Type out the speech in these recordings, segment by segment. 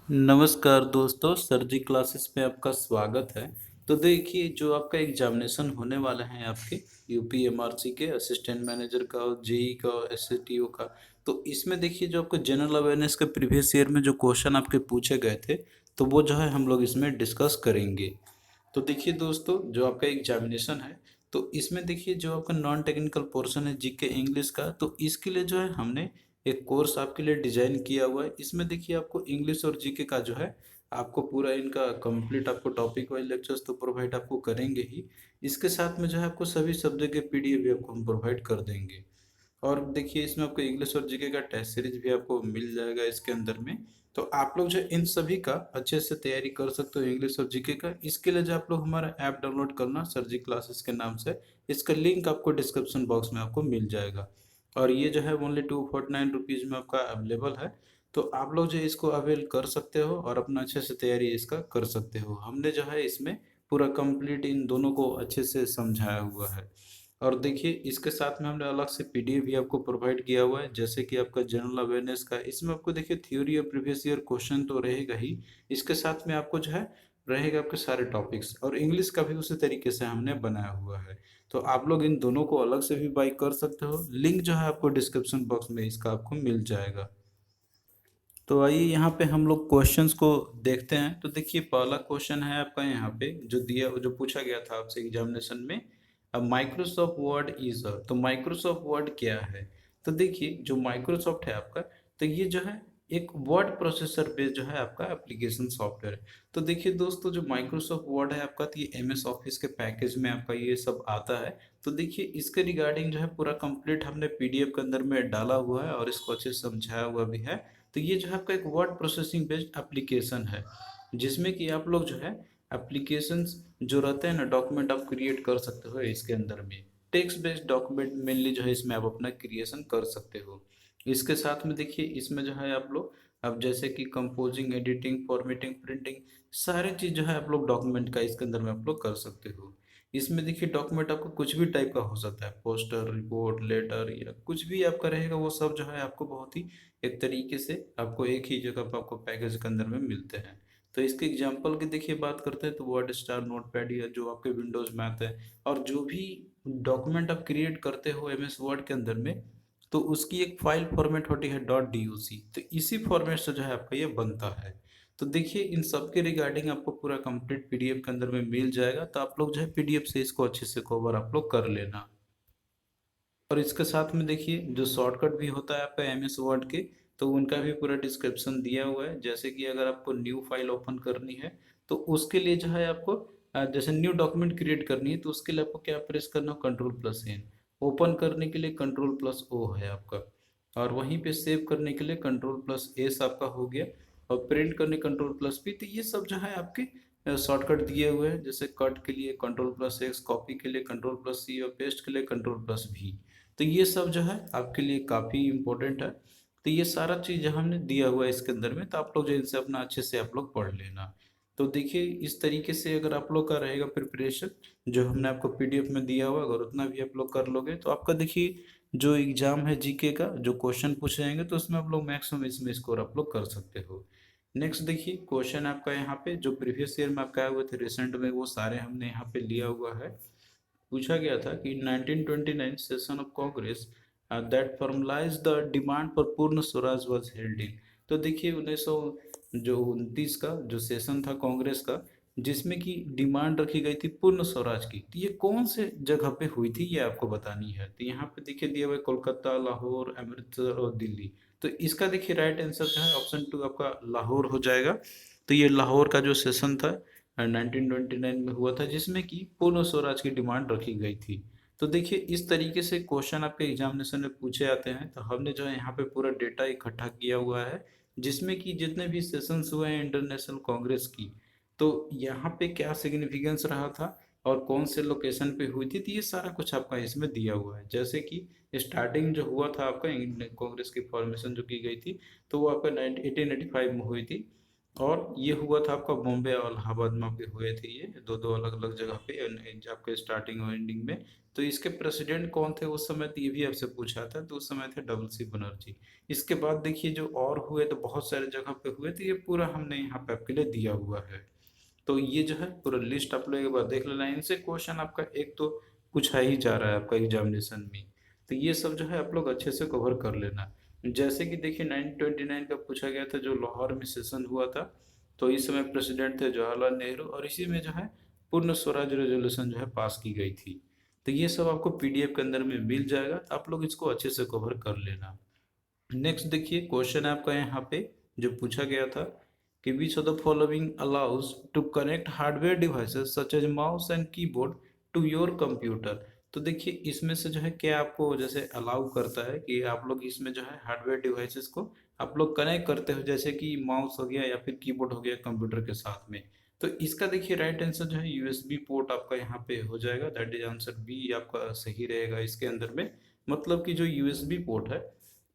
नमस्कार दोस्तों, सर जी क्लासेस में आपका स्वागत है। तो देखिए, जो आपका एग्जामिनेशन होने वाला है आपके यूपीएमआरसी के असिस्टेंट मैनेजर का और जेई का और एसएटीओ का, तो इसमें देखिए जो आपको जनरल अवेयरनेस के प्रीवियस ईयर में जो क्वेश्चन आपके पूछे गए थे, तो वो जो है हम लोग इसमें डिस्कस करेंगे। तो देखिए दोस्तों, जो आपका एग्जामिनेशन है, तो इसमें देखिए जो आपका नॉन टेक्निकल पोर्शन है जीके इंग्लिश का, तो इसके लिए जो है हमने एक कोर्स आपके लिए डिजाइन किया हुआ है। इसमें देखिए आपको इंग्लिश और जीके का जो है आपको पूरा इनका कंप्लीट आपको टॉपिक वाइज लेक्चर्स तो प्रोवाइड आपको करेंगे ही। इसके साथ में जो है आपको सभी सब्जेक्ट के पीडीएफ भी आपको हम प्रोवाइड कर देंगे। और देखिए इसमें आपको इंग्लिश और जीके का टेस्ट सीरीज भी आपको मिल जाएगा इसके अंदर में। तो आप लोग जो इन सभी का अच्छे से तैयारी कर सकते हो इंग्लिश और जीके का। इसके लिए जो आप लोग हमारा ऐप डाउनलोड करना सर जी क्लासेस के नाम से, इसका लिंक आपको डिस्क्रिप्शन बॉक्स में आपको मिल जाएगा। और ये जो है ओनली 249 रुपीज़ में आपका अवेलेबल है। तो आप लोग जो है इसको अवेल कर सकते हो और अपना अच्छे से तैयारी इसका कर सकते हो। हमने जो है इसमें पूरा कंप्लीट इन दोनों को अच्छे से समझाया हुआ है। और देखिए इसके साथ में हमने अलग से पीडीएफ भी आपको प्रोवाइड किया हुआ है, जैसे कि आपका जनरल अवेयरनेस का। इसमें आपको देखिए थ्योरी और प्रीवियस ईयर क्वेश्चन तो रहेगा ही, इसके साथ में आपको जो है रहेगा आपके सारे टॉपिक्स, और इंग्लिश का भी उसी तरीके से हमने बनाया हुआ है। तो आप लोग इन दोनों को अलग से भी बाई कर सकते हो। लिंक जो है आपको डिस्क्रिप्शन बॉक्स में इसका आपको मिल जाएगा। तो आइए यहाँ पे हम लोग क्वेश्चंस को देखते हैं। तो देखिए पहला क्वेश्चन है आपका यहाँ पे जो दिया जो पूछा गया था आपसे एग्जामिनेशन में, अब माइक्रोसॉफ्ट वर्ड इज अ, तो माइक्रोसॉफ्ट वर्ड क्या है। तो देखिए जो माइक्रोसॉफ्ट है आपका, तो ये जो है एक वर्ड प्रोसेसर बेस्ड जो है आपका एप्लीकेशन सॉफ्टवेयर है। तो देखिए दोस्तों, जो माइक्रोसॉफ्ट वर्ड है आपका, तो ये एमएस ऑफिस के पैकेज में आपका ये सब आता है। तो देखिए इसके रिगार्डिंग जो है पूरा कंप्लीट हमने पीडीएफ के अंदर में डाला हुआ है और इसको अच्छे से समझाया हुआ भी है। तो ये जो है आपका एक वर्ड प्रोसेसिंग बेस्ड एप्लीकेशन है, जिसमें कि आप लोग जो है एप्लीकेशंस जो रहते हैं ना, डॉक्यूमेंट आप क्रिएट कर सकते हो इसके अंदर में। टेक्स्ट बेस्ड डॉक्यूमेंट मेनली जो है इसमें आप अपना क्रिएशन कर सकते हो। इसके साथ में देखिए इसमें जो है आप लोग अब जैसे कि कंपोजिंग, एडिटिंग, फॉर्मेटिंग, प्रिंटिंग, सारे चीज़ जो है आप लोग डॉक्यूमेंट का इसके अंदर में आप लोग कर सकते हो। इसमें देखिए डॉक्यूमेंट आपको कुछ भी टाइप का हो सकता है, पोस्टर, रिपोर्ट, लेटर, या कुछ भी आपका रहेगा, वो सब जो है आपको बहुत ही एक तरीके से आपको एक ही जगह पर आपको पैकेज के अंदर में मिलते हैं। तो इसके एग्जांपल की देखिए बात करते हैं तो वर्ड स्टार, नोटपैड, या जो आपके विंडोज में आता है, और जो भी डॉक्यूमेंट आप क्रिएट करते हो एमएस वर्ड के अंदर में, तो उसकी एक फाइल फॉर्मेट होती है डॉट डॉक। तो इसी फॉर्मेट से जो है आपका ये बनता है। तो देखिए इन सब के रिगार्डिंग आपको पूरा कंप्लीट पीडीएफ के अंदर में मिल जाएगा। तो आप लोग जो है पीडीएफ से इसको अच्छे से कवर आप लोग कर लेना। और इसके साथ में देखिए जो शॉर्टकट भी होता है आपका एमएस वर्ड के, तो उनका भी पूरा डिस्क्रिप्शन दिया हुआ है। जैसे कि अगर आपको न्यू फाइल ओपन करनी है, तो उसके लिए जो है आपको जैसे न्यू डॉक्यूमेंट क्रिएट करनी है, तो उसके लिए आपको क्या प्रेस करना हो, कंट्रोल+N। ओपन करने के लिए कंट्रोल+O है आपका। और वहीं पे सेव करने के लिए कंट्रोल+S आपका हो गया। और प्रिंट करने कंट्रोल+P। तो ये सब जो है आपके शॉर्टकट दिए हुए हैं। जैसे कट के लिए कंट्रोल+X, कॉपी के लिए कंट्रोल+C, और पेस्ट के लिए कंट्रोल+V। तो ये सब जो है आपके लिए काफ़ी इम्पोर्टेंट है। तो ये सारा चीज़ हमने दिया हुआ है इसके अंदर में, तो आप लोग जो इनसे अपना अच्छे से आप लोग पढ़ लेना। तो देखिए इस तरीके से अगर आप लोग का रहेगा प्रिपरेशन, जो हमने आपको पीडीएफ में दिया हुआ, अगर उतना भी आप लोग कर लोगे, तो आपका देखिए जो एग्जाम है जीके का, जो क्वेश्चन पूछे जाएंगे, तो उसमें आप लोग मैक्सिमम इसमें स्कोर आप लोग कर सकते हो। नेक्स्ट देखिए क्वेश्चन आपका यहाँ पे जो प्रीवियस ईयर में आपका आए हुए थे रिसेंट में, वो सारे हमने यहाँ पे लिया हुआ है। पूछा गया था कि 1929 session of Congress that formalise the demand for Purna Swaraj was held in. तो देखिए 1929 का जो सेशन था कांग्रेस का, जिसमें की डिमांड रखी गई थी पूर्ण स्वराज की, तो ये कौन से जगह पे हुई थी ये आपको बतानी है। तो यहाँ पे देखिए दिया हुआ है कोलकाता, लाहौर, अमृतसर और दिल्ली। तो इसका देखिए राइट आंसर जो है ऑप्शन 2 आपका लाहौर हो जाएगा। तो ये लाहौर का जो सेशन था 1929 में हुआ था, जिसमें कि पूर्ण स्वराज की डिमांड रखी गई थी। तो देखिए इस तरीके से क्वेश्चन आपके एग्जामिनेशन में पूछे जाते हैं। तो हमने जो है यहाँ पे पूरा डेटा इकट्ठा किया हुआ है, जिसमें कि जितने भी सेशंस हुए हैं इंटरनेशनल कांग्रेस की, तो यहाँ पे क्या सिग्निफिकेंस रहा था और कौन से लोकेशन पे हुई थी, तो ये सारा कुछ आपका इसमें दिया हुआ है। जैसे कि स्टार्टिंग जो हुआ था आपका इंडियन कांग्रेस की फॉर्मेशन जो की गई थी, तो वो आपका 1885 में हुई थी। और ये हुआ था आपका बॉम्बे और इलाहाबाद में आपके हुए थे, ये दो दो अलग अलग जगह पे आपके स्टार्टिंग और एंडिंग में। तो इसके प्रेसिडेंट कौन थे उस समय, तो ये भी आपसे पूछा था, तो उस समय थे डबल सी बनर्जी। इसके बाद देखिए जो और हुए तो बहुत सारे जगह पे हुए, तो ये पूरा हमने यहाँ पे आपके लिए दिया हुआ है। तो ये जो है पूरा लिस्ट आप लोग एक बार देख लेना, इनसे क्वेश्चन आपका एक तो पूछा ही जा रहा है आपका एग्जामिनेशन में। तो ये सब जो है आप लोग अच्छे से कवर कर लेना। जैसे कि देखिए 1929 का पूछा गया था, जो लाहौर में सेशन हुआ था। तो इस समय प्रेसिडेंट थे जवाहरलाल नेहरू, और इसी में जो है पूर्ण स्वराज रेजोल्यूशन जो है पास की गई थी। तो ये सब आपको पीडीएफ के अंदर में मिल जाएगा, तो आप लोग इसको अच्छे से कवर कर लेना। नेक्स्ट देखिए क्वेश्चन है आपका यहाँ पे जो पूछा गया था कि which of the following allows to connect hardware devices such as mouse and keyboard to your computer. तो देखिए इसमें से जो है क्या आपको जैसे अलाउ करता है कि आप लोग इसमें जो है हार्डवेयर डिवाइसेस को आप लोग कनेक्ट करते हो, जैसे कि माउस हो गया या फिर कीबोर्ड हो गया कंप्यूटर के साथ में। तो इसका देखिए राइट आंसर जो है यूएसबी पोर्ट आपका यहाँ पे हो जाएगा, दैट इज आंसर बी आपका सही रहेगा इसके अंदर में। मतलब कि जो यूएसबी पोर्ट है,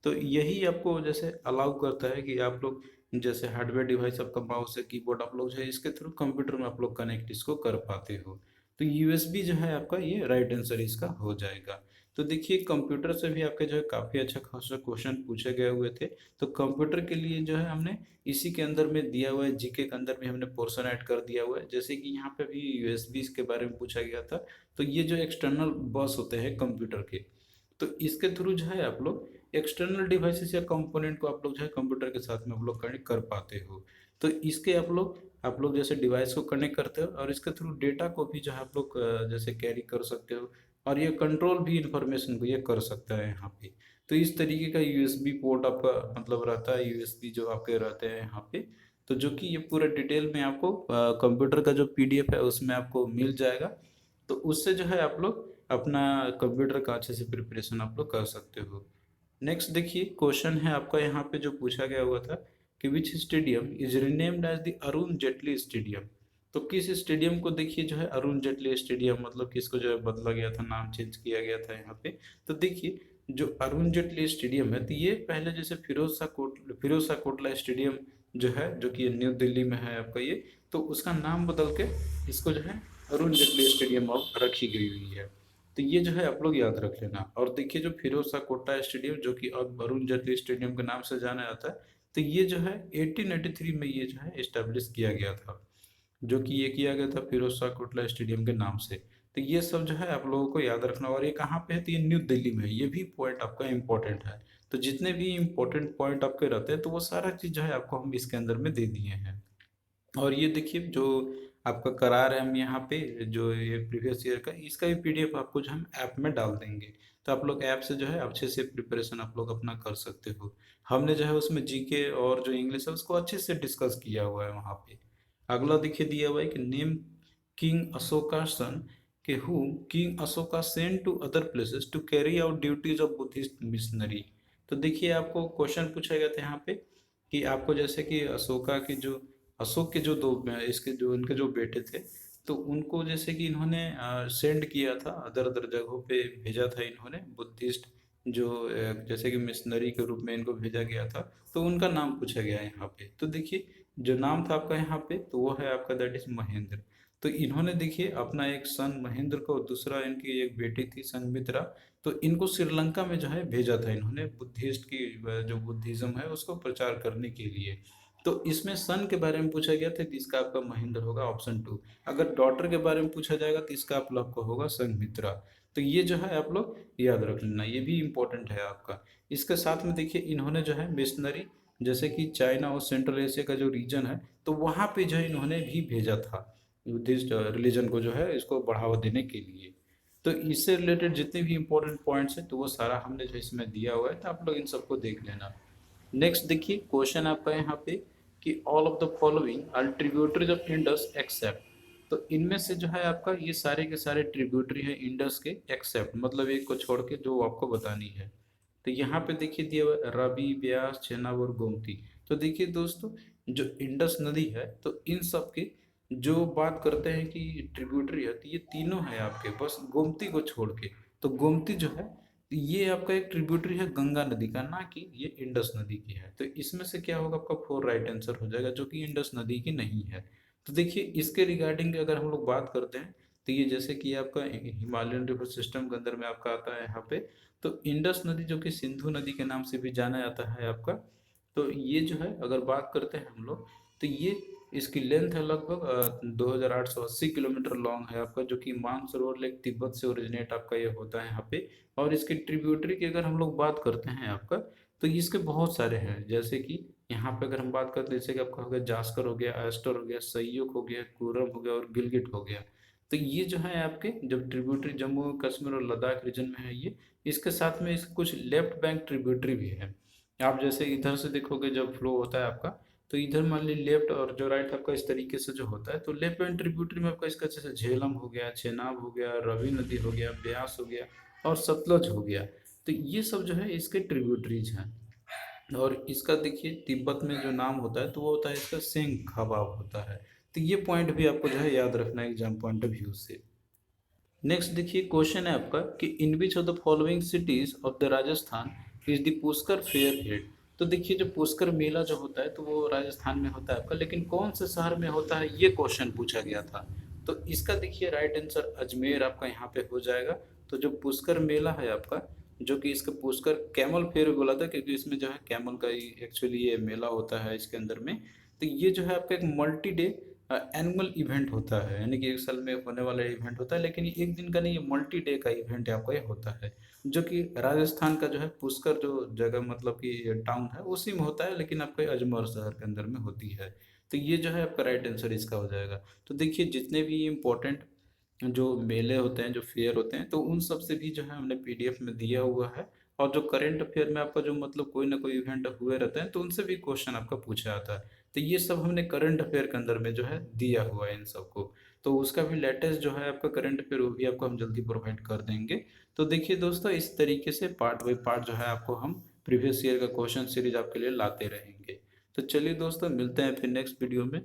तो यही आपको जैसे अलाउ करता है कि आप लोग जैसे हार्डवेयर डिवाइस आपका माउस है कीबोर्ड आप लोग जो है इसके थ्रू कंप्यूटर में आप लोग कनेक्ट इसको कर पाते हो। तो यूएसबी जो है आपका ये राइट आंसर इसका हो जाएगा। तो देखिए कंप्यूटर से भी आपके जो है काफ़ी अच्छा खासा क्वेश्चन पूछे गए हुए थे। तो कंप्यूटर के लिए जो है हमने इसी के अंदर में दिया हुआ है, जीके के अंदर में हमने पोर्शन ऐड कर दिया हुआ है। जैसे कि यहाँ पे भी यूएसबी के बारे में पूछा गया था। तो ये जो एक्सटर्नल बस होते हैं कंप्यूटर के, तो इसके थ्रू जो है आप लोग एक्सटर्नल डिवाइसेस या कंपोनेंट को आप लोग जो है कंप्यूटर के साथ में आप लोग कनेक्ट कर पाते हो। तो इसके आप लोग जैसे डिवाइस को कनेक्ट करते हो, और इसके थ्रू डेटा को भी जो है आप लोग जैसे कैरी कर सकते हो, और ये कंट्रोल भी इंफॉर्मेशन को ये कर सकता है यहाँ पे। तो इस तरीके का यूएसबी पोर्ट आपका मतलब रहता है, यूएसबी जो आपके रहते हैं यहाँ पे। तो जो कि ये पूरा डिटेल में आपको कंप्यूटर का जो पीडीएफ है उसमें आपको मिल जाएगा। तो उससे जो है आप लोग अपना कंप्यूटर का अच्छे से प्रिपरेशन आप लोग कर सकते हो। नेक्स्ट देखिए क्वेश्चन है आपका यहाँ पे जो पूछा गया हुआ था कि which stadium is renamed as the Arun Jaitley stadium. तो किस स्टेडियम को देखिए जो है अरुण जेटली स्टेडियम मतलब किसको जो है बदला गया था, नाम चेंज किया गया था यहाँ पे। तो देखिए जो अरुण जेटली स्टेडियम है, तो ये पहले जैसे फिरोज शाह कोटला स्टेडियम जो है, जो कि न्यू दिल्ली में है आपका ये, तो उसका नाम बदल के इसको जो है अरुण जेटली स्टेडियम अब रखी गई हुई है। तो ये जो है आप लोग याद रख लेना। और देखिए जो फिरोज शाह कोटला स्टेडियम जो कि अब अरुण जेटली स्टेडियम के नाम से जाना जाता है, तो ये जो है 1883 में ये जो है इस्टेब्लिश किया गया था, जो कि ये किया गया था फिरोज शाह कोटला स्टेडियम के नाम से। तो ये सब जो है आप लोगों को याद रखना। और ये कहाँ पे है, तो ये न्यू दिल्ली में है, ये भी पॉइंट आपका इम्पोर्टेंट है। तो जितने भी इम्पोर्टेंट पॉइंट आपके रहते हैं तो वो सारा चीज़ जो है आपको हम इसके अंदर में दे दिए हैं। और ये देखिए जो आपका करार है हम यहाँ पे जो ये प्रीवियस ईयर का इसका भी पीडीएफ आपको जो हम ऐप में डाल देंगे। तो आप लोग ऐप से जो है अच्छे से प्रिपरेशन आप लोग अपना कर सकते हो। हमने जो है उसमें जीके और जो इंग्लिश है उसको अच्छे से डिस्कस किया हुआ है वहाँ पे। अगला देखिए दिया हुआ है कि नेम किंग अशोका सन के who king Ashoka sent to other places to carry out duties of Buddhist missionary. तो देखिए आपको क्वेश्चन पूछा गया था यहाँ पे कि आपको जैसे कि अशोक के जो इसके जो इनके जो बेटे थे, तो उनको जैसे कि इन्होंने सेंड किया था अदर अदर जगहों पे भेजा था इन्होंने बुद्धिस्ट जो जैसे कि मिशनरी के रूप में इनको भेजा गया था। तो उनका नाम पूछा गया है यहाँ पे। तो देखिए जो नाम था आपका यहाँ पे तो वो है आपका दैट इज महेंद्र। तो इन्होंने देखिए अपना एक सन महेंद्र को, दूसरा इनकी एक बेटी थी संमित्रा, तो इनको श्रीलंका में जो है भेजा था इन्होंने बुद्धिस्ट की जो बुद्धिज्म है उसको प्रचार करने के लिए। तो इसमें सन के बारे में पूछा गया था तो इसका आपका महेंद्र होगा ऑप्शन टू। अगर डॉटर के बारे में पूछा जाएगा तो इसका आप लोग को होगा संमित्रा। तो ये जो है आप लोग याद रख लेना, ये भी इम्पोर्टेंट है आपका। इसके साथ में देखिए इन्होंने जो है मिशनरी जैसे कि चाइना और सेंट्रल एशिया का जो रीजन है, तो वहाँ पे जो है इन्होंने भी भेजा था बुद्धिस्ट रिलीजन को जो है इसको बढ़ावा देने के लिए। तो इससे रिलेटेड जितने भी इंपॉर्टेंट पॉइंट्स हैं तो वो सारा हमने जो इसमें दिया हुआ है, तो आप लोग इन सबको देख लेना। नेक्स्ट देखिए क्वेश्चन आपका यहाँ पे कि all of the following are tributaries of Indus except. तो इनमें से जो है आपका ये सारे के सारे ट्रिब्यूटरी है इंडस के एक्सेप्ट मतलब एक को छोड़ के जो आपको बतानी है। तो यहाँ पे देखिए दिया हुआ है रवि, ब्यास, चेनाब और गोमती। तो देखिए दोस्तों जो इंडस नदी है तो इन सब की जो बात करते हैं कि ट्रिब्यूटरी है तो ये तीनों है आपके, बस गोमती को छोड़ के। तो गोमती जो है तो ये आपका एक ट्रिब्यूटरी है गंगा नदी का, ना कि ये इंडस नदी की है। तो इसमें से क्या होगा, आपका फोर राइट आंसर हो जाएगा, जो कि इंडस नदी की नहीं है। तो देखिए इसके रिगार्डिंग अगर हम लोग बात करते हैं, तो ये जैसे कि आपका हिमालयन रिवर सिस्टम के अंदर में आपका आता है यहाँ पे। तो इंडस नदी जो कि सिंधु नदी के नाम से भी जाना जाता है आपका। तो ये जो है अगर बात करते हैं हम लोग, तो ये इसकी लेंथ है लगभग 2880 किलोमीटर लॉन्ग है आपका, जो कि मानसरोवर लेक तिब्बत से ओरिजिनेट आपका ये होता है यहाँ पे। और इसकी ट्रिब्यूटरी की अगर हम लोग बात करते हैं आपका, तो इसके बहुत सारे हैं। जैसे कि यहाँ पे अगर हम बात करते हैं, जैसे कि आपका हो गया जास्कर हो गया, एस्टर हो गया, सह्युक हो गया, कूरम हो गया और गिलगिट हो गया। तो ये जो है आपके जब ट्रिब्यूटरी जम्मू कश्मीर और लद्दाख रीजन में है ये, इसके साथ में इसके कुछ लेफ्ट बैंक ट्रिब्यूटरी भी है। आप जैसे इधर से देखोगे जब फ्लो होता है आपका, तो इधर मान ली लेफ्ट और जो राइट आपका इस तरीके से जो होता है, तो लेफ्ट बैंक ट्रिब्यूटरी में आपका इसका जैसे झेलम हो गया, चेनाब हो गया, रवि नदी हो गया, ब्यास हो गया और सतलज हो गया। तो ये सब जो है इसके ट्रिब्यूटरीज हैं। और इसका देखिए तिब्बत में जो नाम होता है, तो वो होता है इसका सेंग खबाब होता है। तो ये पॉइंट भी आपको जो है याद रखना है एग्जाम पॉइंट ऑफ व्यू से। नेक्स्ट देखिए क्वेश्चन है आपका कि in which of the following cities of the Rajasthan is the Pushkar fair held. तो देखिए जो पुष्कर मेला जो होता है, तो वो राजस्थान में होता है आपका, लेकिन कौन से शहर में होता है ये क्वेश्चन पूछा गया था। तो इसका देखिए राइट आंसर अजमेर आपका यहाँ पे हो जाएगा। तो जो पुष्कर मेला है आपका, जो कि इसका पुष्कर कैमल फेयर भी बोला था, क्योंकि इसमें जो है कैमल का ही एक्चुअली ये मेला होता है इसके अंदर में। तो ये जो है आपका एक मल्टी डे एनुअल इवेंट होता है, यानी कि एक साल में होने वाला इवेंट होता है, लेकिन ये एक दिन का नहीं, ये मल्टी डे का इवेंट आपका ये होता है। जो कि राजस्थान का जो है पुष्कर जो जगह मतलब कि टाउन है उसी में होता है, लेकिन आपका अजमेर शहर के अंदर में होती है। तो ये जो है आपका राइट आंसर इसका हो जाएगा। तो देखिए जितने भी इम्पोर्टेंट जो मेले होते हैं, जो फेयर होते हैं, तो उन सब से भी जो है हमने पीडीएफ में दिया हुआ है। और जो करंट अफेयर में आपका जो मतलब कोई ना कोई इवेंट हुए रहते हैं, तो उनसे भी क्वेश्चन आपका पूछा जाता है। तो ये सब हमने करंट अफेयर के अंदर में जो है दिया हुआ है इन सबको। तो उसका भी लेटेस्ट जो है आपका करंट अफेयर, वो भी आपको हम जल्दी प्रोवाइड कर देंगे। तो देखिए दोस्तों, इस तरीके से पार्ट बाई पार्ट जो है आपको हम प्रीवियस ईयर का क्वेश्चन सीरीज आपके लिए लाते रहेंगे। तो चलिए दोस्तों, मिलते हैं फिर नेक्स्ट वीडियो में।